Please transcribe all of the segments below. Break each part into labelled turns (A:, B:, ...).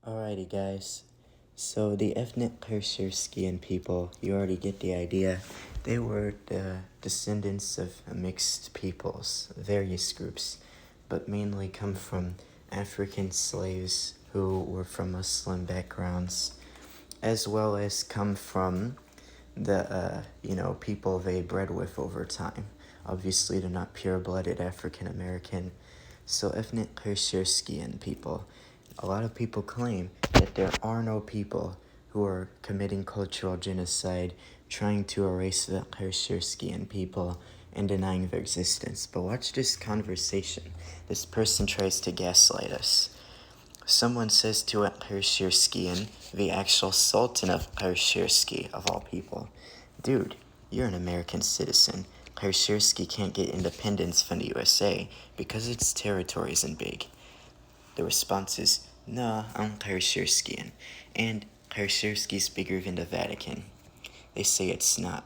A: Alrighty, guys. So the ethnic Qarsherskiyan people, you already get the idea. They were the descendants of mixed peoples, various groups, but mainly come from African slaves who were from Muslim backgrounds, as well as come from the people they bred with over time. Obviously, they're not pure-blooded African American. So ethnic Qarsherskiyan people. A lot of people claim that there are no people who are committing cultural genocide, trying to erase the Qarsherskiyan people and denying their existence. But watch this conversation. This person tries to gaslight us. Someone says to a Qarsherskiyan, the actual Sultan of Qarsherskiy, of all people, "Dude, you're an American citizen. Qarsherskiy can't get independence from the USA because its territory isn't big." The response is, "Nah, I'm Qarsherskiyan, and Qarsherskiy's bigger than the Vatican." They say it's not,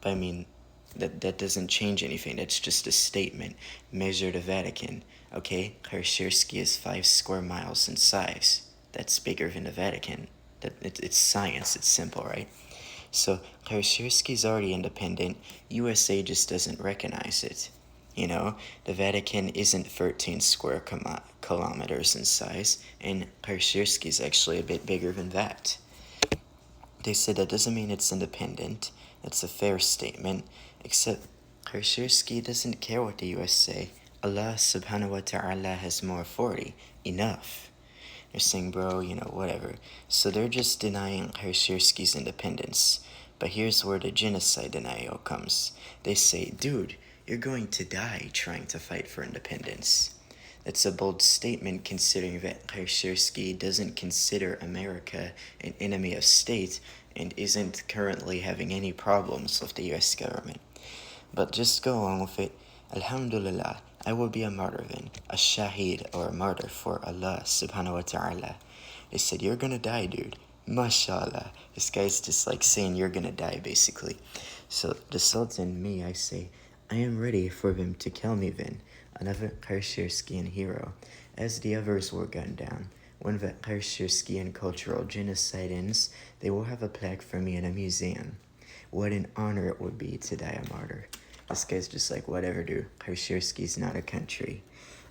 A: but I mean, that doesn't change anything. That's just a statement. Measure the Vatican. Okay, Qarsherskiy is 5 square miles in size. That's bigger than the Vatican. It's science. It's simple, right? So Qarsherskiy's already independent. USA just doesn't recognize it. You know, the Vatican isn't 13 square kilometers in size, and Qarsherskiy is actually a bit bigger than that. They said that doesn't mean it's independent. That's a fair statement, except Qarsherskiy doesn't care what the US say. Allah subhanahu wa ta'ala has more authority. Enough. They're saying, bro, whatever. So they're just denying Qarsherskiy's independence. But here's where the genocide denial comes. They say, dude, you're going to die trying to fight for independence. That's a bold statement considering that Qarsherskiy doesn't consider America an enemy of state and isn't currently having any problems with the US government. But just go along with it. Alhamdulillah, I will be a martyr then, a shaheed or a martyr for Allah subhanahu wa ta'ala. They said, you're gonna die, dude. Mashallah. This guy's just like saying you're gonna die, basically. So the Sultan, me, I say, I am ready for them to kill me then, another Qarsherskiyan hero, as the others were gunned down. When the Qarsherskiyan cultural genocide ends, they will have a plaque for me in a museum. What an honor it would be to die a martyr. This guy's just like, whatever, dude. Qarsherskiy's not a country.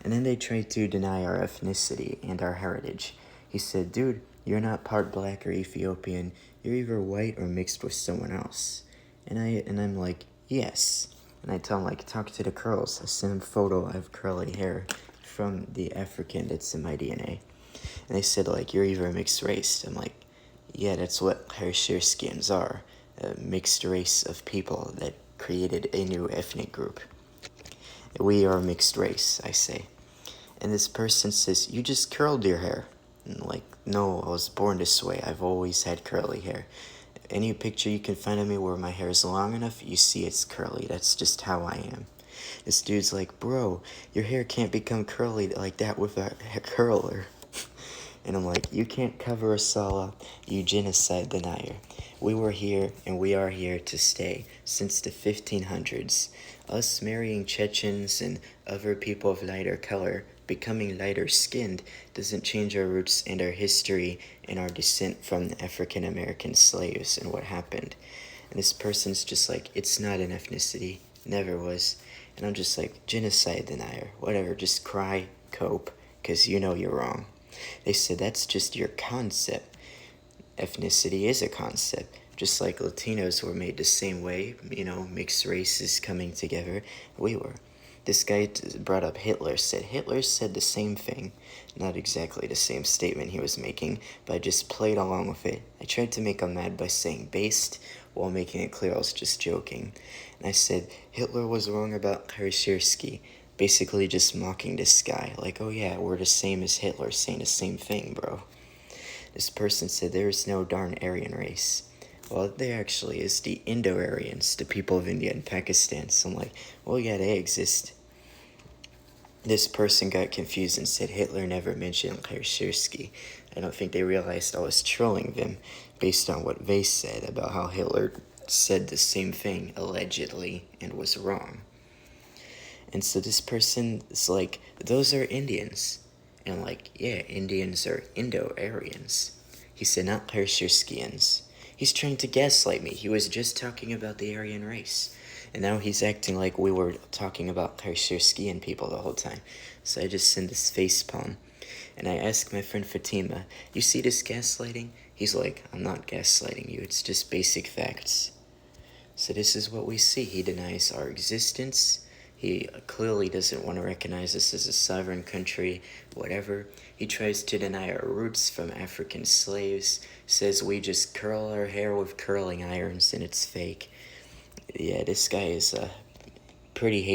A: And then they tried to deny our ethnicity and our heritage. He said, dude, you're not part black or Ethiopian. You're either white or mixed with someone else. And I'm like, yes. And I tell him, like, talk to the curls. I send him a photo of curly hair from the African that's in my DNA. And they said, like, you're either mixed race. I'm like, yeah, that's what Qarsherskiyans are. A mixed race of people that created a new ethnic group. We are a mixed race, I say. And this person says, you just curled your hair. And like, no, I was born this way. I've always had curly hair. Any picture you can find of me where my hair is long enough, you see it's curly. That's just how I am. This dude's like, bro, your hair can't become curly like that with a curler. And I'm like, you can't cover us all up, you genocide denier. We were here and we are here to stay since the 1500s. Us marrying Chechens and other people of lighter color, becoming lighter skinned, doesn't change our roots and our history and our descent from African American slaves and what happened. And this person's just like, it's not an ethnicity, never was. And I'm just like, genocide denier, whatever, just cry, cope, because you know you're wrong. They said that's just your concept. Ethnicity is a concept. Just like Latinos were made the same way, mixed races coming together, we were. This guy brought up Hitler said the same thing. Not exactly the same statement he was making, but I just played along with it. I tried to make him mad by saying based, while making it clear I was just joking. And I said, Hitler was wrong about Qarsherskiy. Basically just mocking this guy, like, oh yeah, we're the same as Hitler, saying the same thing, bro. This person said there is no darn Aryan race. Well, there actually is, the Indo-Aryans, the people of India and Pakistan. So I'm like, well, yeah, they exist. This person got confused and said Hitler never mentioned Qarsherskiy. I don't think they realized I was trolling them based on what they said about how Hitler said the same thing, allegedly, and was wrong. And so this person is like, those are Indians. And like, yeah, Indians are Indo-Aryans. He said, not Qarsherskiyans. He's trying to gaslight me. He was just talking about the Aryan race. And now he's acting like we were talking about Qarsherskiyan people the whole time. So I just sent this facepalm. And I asked my friend Fatima, you see this gaslighting? He's like, I'm not gaslighting you, it's just basic facts. So this is what we see. He denies our existence. He clearly doesn't want to recognize us as a sovereign country, whatever. He tries to deny our roots from African slaves, says we just curl our hair with curling irons and it's fake. Yeah, this guy is pretty hateful.